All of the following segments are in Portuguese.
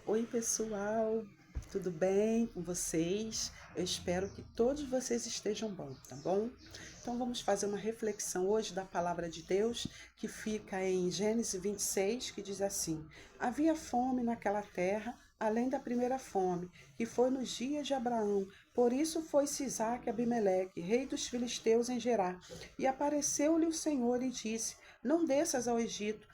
Oi, pessoal, tudo bem com vocês? Eu espero que todos vocês estejam bem, tá bom? Então vamos fazer uma reflexão hoje da palavra de Deus que fica em Gênesis 26, que diz assim: Havia fome naquela terra, além da primeira fome, que foi nos dias de Abraão. Por isso foi-se Isaque a Abimeleque, rei dos filisteus em Gerar. E apareceu-lhe o Senhor e disse: Não desças ao Egito,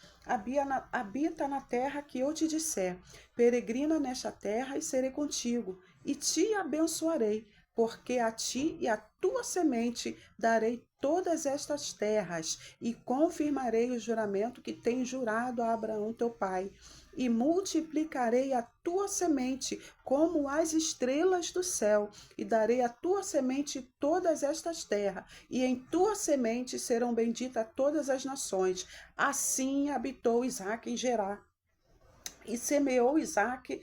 habita na terra que eu te disser. Peregrina nesta terra e serei contigo, e te abençoarei, porque a ti e a tua semente darei todas estas terras, e confirmarei o juramento que tenho jurado a Abraão teu pai. E multiplicarei a tua semente como as estrelas do céu, e darei à tua semente todas estas terras, e em tua semente serão benditas todas as nações. Assim habitou Isaque em Gerar, e semeou Isaque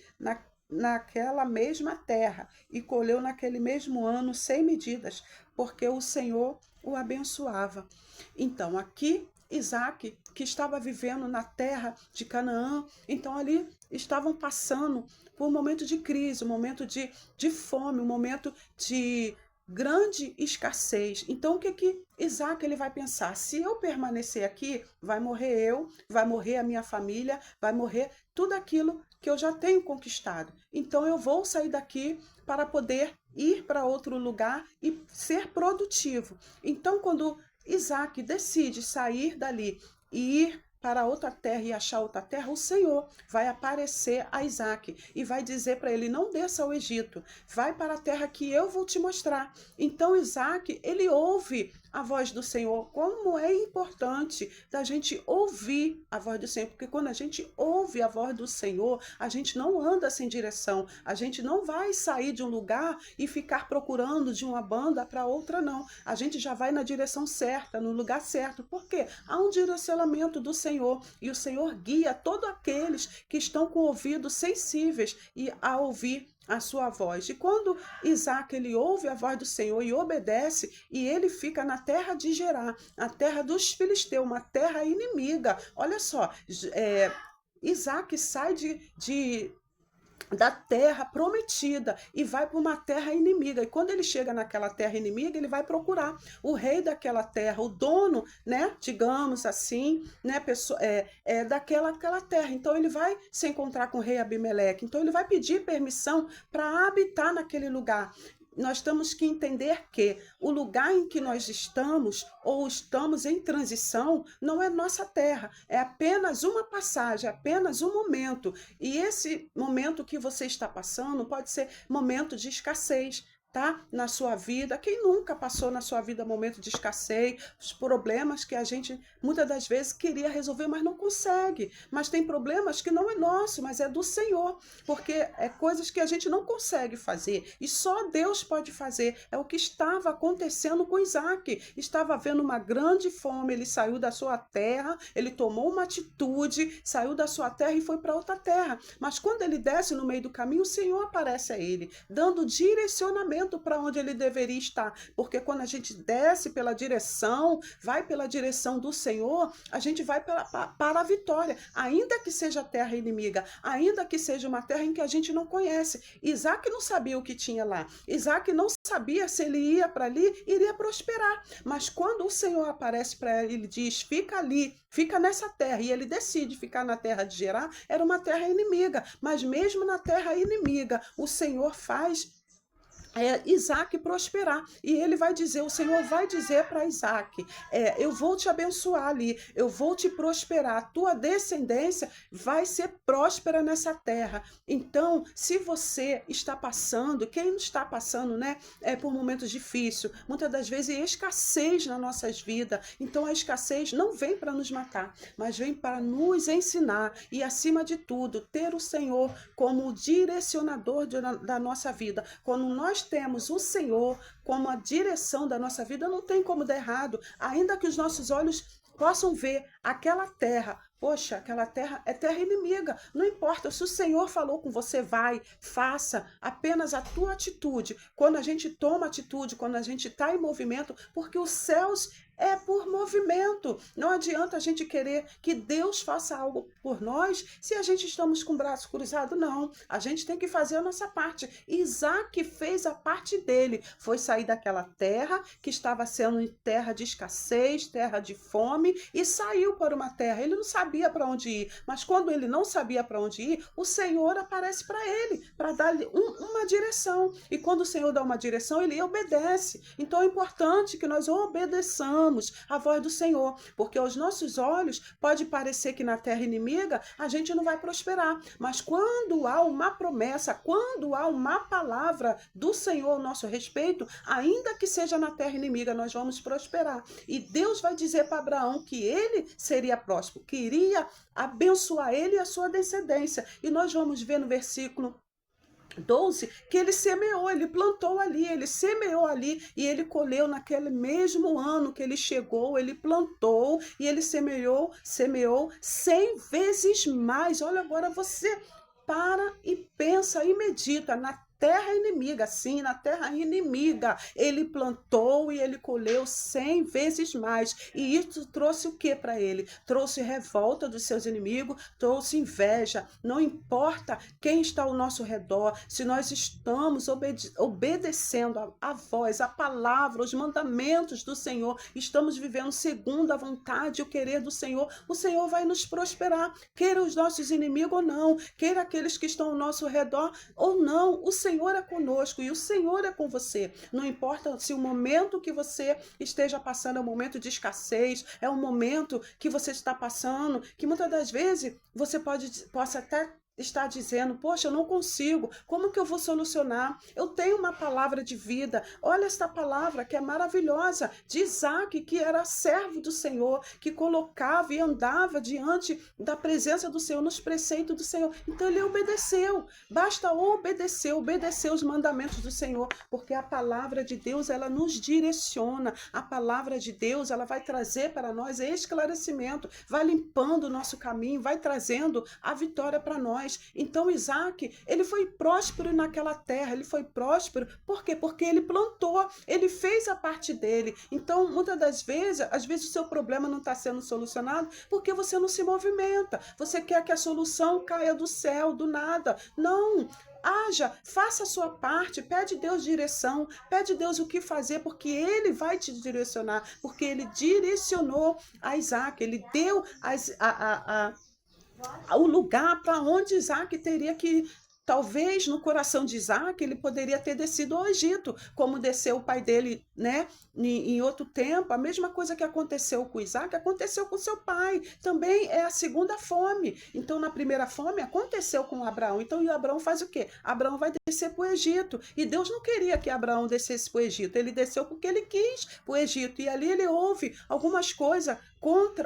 naquela mesma terra, e colheu naquele mesmo ano 100 medidas, porque o Senhor o abençoava. Então, aqui, Isaque, que estava vivendo na terra de Canaã, então ali estavam passando por um momento de crise, um momento de fome, um momento de grande escassez. Então, o que Isaac ele vai pensar? Se eu permanecer aqui, vai morrer eu, vai morrer a minha família, vai morrer tudo aquilo que eu já tenho conquistado. Então, eu vou sair daqui para poder ir para outro lugar e ser produtivo. Então, quando Isaac decide sair dali e ir para outra terra e achar outra terra, o Senhor vai aparecer a Isaac e vai dizer para ele: não desça ao Egito, vai para a terra que eu vou te mostrar. Então Isaac, ele ouve a voz do Senhor. Como é importante da gente ouvir a voz do Senhor, porque quando a gente ouve a voz do Senhor, a gente não anda sem direção, a gente não vai sair de um lugar e ficar procurando de uma banda para outra, não. A gente já vai na direção certa, no lugar certo, porque há um direcionamento do Senhor, e o Senhor guia todos aqueles que estão com ouvidos sensíveis e a ouvir a sua voz. E quando Isaac ele ouve a voz do Senhor e obedece, e ele fica na terra de Gerar, a terra dos filisteus, uma terra inimiga. Olha só, Isaac sai da terra prometida e vai para uma terra inimiga. E quando ele chega naquela terra inimiga, ele vai procurar o rei daquela terra, o dono, né, digamos assim, né, daquela terra. Então ele vai se encontrar com o rei Abimeleque. Então ele vai pedir permissão para habitar naquele lugar. Nós temos que entender que o lugar em que nós estamos ou estamos em transição não é nossa terra, é apenas uma passagem, é apenas um momento. E esse momento que você está passando pode ser momento de escassez, tá? Na sua vida. Quem nunca passou na sua vida momento de escassez, os problemas que a gente muitas das vezes queria resolver, mas não consegue. Mas tem problemas que não é nosso, mas é do Senhor, porque é coisas que a gente não consegue fazer e só Deus pode fazer. É o que estava acontecendo com Isaac. Estava havendo uma grande fome, ele saiu da sua terra, ele tomou uma atitude, saiu da sua terra e foi para outra terra. Mas quando ele desce no meio do caminho, o Senhor aparece a ele, dando direcionamento para onde ele deveria estar, porque quando a gente desce pela direção, vai pela direção do Senhor, a gente vai para a vitória, ainda que seja terra inimiga, ainda que seja uma terra em que a gente não conhece. Isaac não sabia o que tinha lá, Isaac não sabia se ele ia para ali, iria prosperar, mas quando o Senhor aparece para ele, ele diz: fica ali, fica nessa terra, e ele decide ficar na terra de Gerar. Era uma terra inimiga, mas mesmo na terra inimiga, o Senhor faz Isaac prosperar. E ele vai dizer, o Senhor vai dizer para Isaac, eu vou te abençoar ali, eu vou te prosperar, a tua descendência vai ser próspera nessa terra. Então, se você está passando, quem está passando, né, por momentos difíceis, muitas das vezes escassez nas nossas vidas, então a escassez não vem para nos matar, mas vem para nos ensinar e, acima de tudo, ter o Senhor como direcionador da nossa vida. Quando nós temos o Senhor como a direção da nossa vida, não tem como dar errado, ainda que os nossos olhos possam ver aquela terra. Poxa, aquela terra é terra inimiga. Não importa, se o Senhor falou com você, vai, faça apenas a tua atitude. Quando a gente toma atitude, quando a gente está em movimento, porque os céus é por movimento. Não adianta a gente querer que Deus faça algo por nós se a gente estamos com o braço cruzado, não. A gente tem que fazer a nossa parte. Isaac fez a parte dele, foi sair daquela terra que estava sendo terra de escassez, terra de fome, e saiu para uma terra. Ele não sabia para onde ir, mas quando ele não sabia para onde ir, o Senhor aparece para ele, para dar-lhe uma direção. E quando o Senhor dá uma direção, ele obedece. Então é importante que nós obedeçamos a voz do Senhor, porque aos nossos olhos pode parecer que na terra inimiga a gente não vai prosperar, mas quando há uma promessa, quando há uma palavra do Senhor ao nosso respeito, ainda que seja na terra inimiga, nós vamos prosperar. E Deus vai dizer para Abraão que ele seria próspero, que iria abençoar ele e a sua descendência. E nós vamos ver no versículo 12, que ele semeou, ele plantou ali, ele semeou ali e ele colheu naquele mesmo ano que ele chegou, ele plantou e ele semeou 100 vezes mais. Olha, agora você para e pensa e medita na terra inimiga, sim, na terra inimiga, ele plantou e ele colheu 100 vezes mais, e isso trouxe o que para ele? Trouxe revolta dos seus inimigos, trouxe inveja. Não importa quem está ao nosso redor, se nós estamos obedecendo a voz, a palavra, os mandamentos do Senhor, estamos vivendo segundo a vontade e o querer do Senhor, o Senhor vai nos prosperar, queira os nossos inimigos ou não, queira aqueles que estão ao nosso redor ou não, o Senhor é conosco e o Senhor é com você. Não importa se o momento que você esteja passando é um momento de escassez, é um momento que você está passando, que muitas das vezes você possa até está dizendo, poxa, eu não consigo, como que eu vou solucionar? Eu tenho uma palavra de vida, olha esta palavra que é maravilhosa, de Isaac, que era servo do Senhor, que colocava e andava diante da presença do Senhor, nos preceitos do Senhor. Então ele obedeceu, basta obedecer os mandamentos do Senhor, porque a palavra de Deus, ela nos direciona, a palavra de Deus, ela vai trazer para nós esclarecimento, vai limpando o nosso caminho, vai trazendo a vitória para nós. Então Isaac, ele foi próspero naquela terra, ele foi próspero, por quê? Porque ele plantou, ele fez a parte dele. Então, muitas das vezes, às vezes o seu problema não está sendo solucionado porque você não se movimenta, você quer que a solução caia do céu, do nada. Não, haja, faça a sua parte, pede Deus direção, pede Deus o que fazer, porque Ele vai te direcionar, porque Ele direcionou a Isaac, Ele deu o lugar para onde Isaac teria que. Talvez no coração de Isaac ele poderia ter descido ao Egito, como desceu o pai dele, né? Em outro tempo, a mesma coisa que aconteceu com Isaac, aconteceu com seu pai. Também é a segunda fome. Então, na primeira fome, aconteceu com Abraão. Então, e Abraão faz o quê? Abraão vai descer para o Egito. E Deus não queria que Abraão descesse para o Egito. Ele desceu porque ele quis para o Egito. E ali ele ouve algumas coisas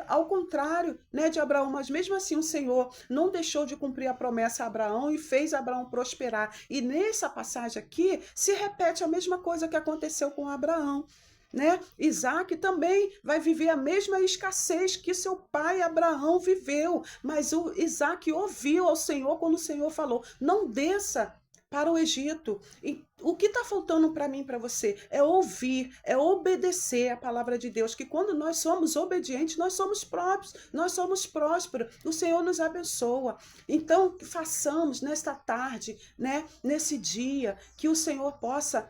ao contrário, né, de Abraão, mas mesmo assim o Senhor não deixou de cumprir a promessa a Abraão e fez Abraão prosperar. E nessa passagem aqui se repete a mesma coisa que aconteceu com Abraão. Né? Isaac também vai viver a mesma escassez que seu pai Abraão viveu, mas o Isaac ouviu ao Senhor quando o Senhor falou, não desça para o Egito. E o que está faltando para mim, para você, é ouvir, é obedecer a palavra de Deus, que quando nós somos obedientes, nós somos próprios, nós somos prósperos, o Senhor nos abençoa. Então, façamos nesta tarde, né, nesse dia, que o Senhor possa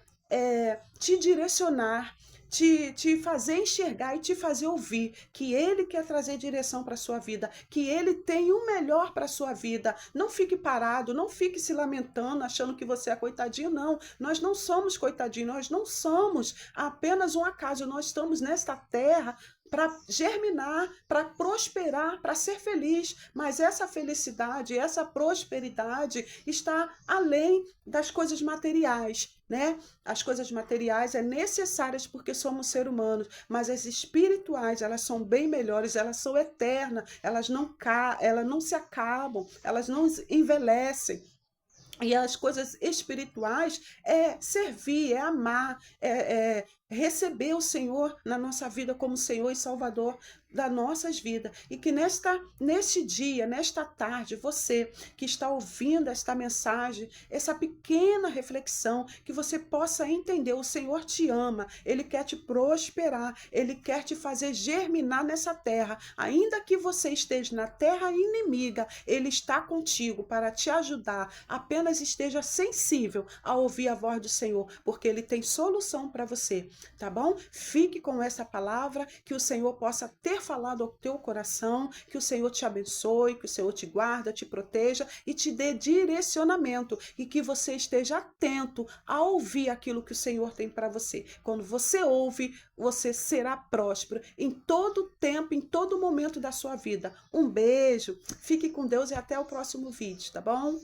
te direcionar, te fazer enxergar e te fazer ouvir que Ele quer trazer direção para a sua vida, que Ele tem o melhor para a sua vida. Não fique parado, não fique se lamentando, achando que você é coitadinho, não. Nós não somos coitadinhos, nós não somos apenas um acaso, nós estamos nesta terra para germinar, para prosperar, para ser feliz, mas essa felicidade, essa prosperidade está além das coisas materiais, né? As coisas materiais é necessárias porque somos seres humanos, mas as espirituais, elas são bem melhores, elas são eternas, elas não se acabam, elas não envelhecem. E as coisas espirituais é servir, é amar, receber o Senhor na nossa vida como Senhor e Salvador das nossas vidas. E que neste dia, nesta tarde, você que está ouvindo esta mensagem, essa pequena reflexão, que você possa entender, o Senhor te ama, Ele quer te prosperar, Ele quer te fazer germinar nessa terra. Ainda que você esteja na terra inimiga, Ele está contigo para te ajudar. Apenas esteja sensível a ouvir a voz do Senhor, porque Ele tem solução para você, tá bom? Fique com essa palavra, que o Senhor possa ter falado ao teu coração, que o Senhor te abençoe, que o Senhor te guarda, te proteja e te dê direcionamento, e que você esteja atento a ouvir aquilo que o Senhor tem para você. Quando você ouve, você será próspero em todo tempo, em todo momento da sua vida. Um beijo, fique com Deus e até o próximo vídeo, tá bom?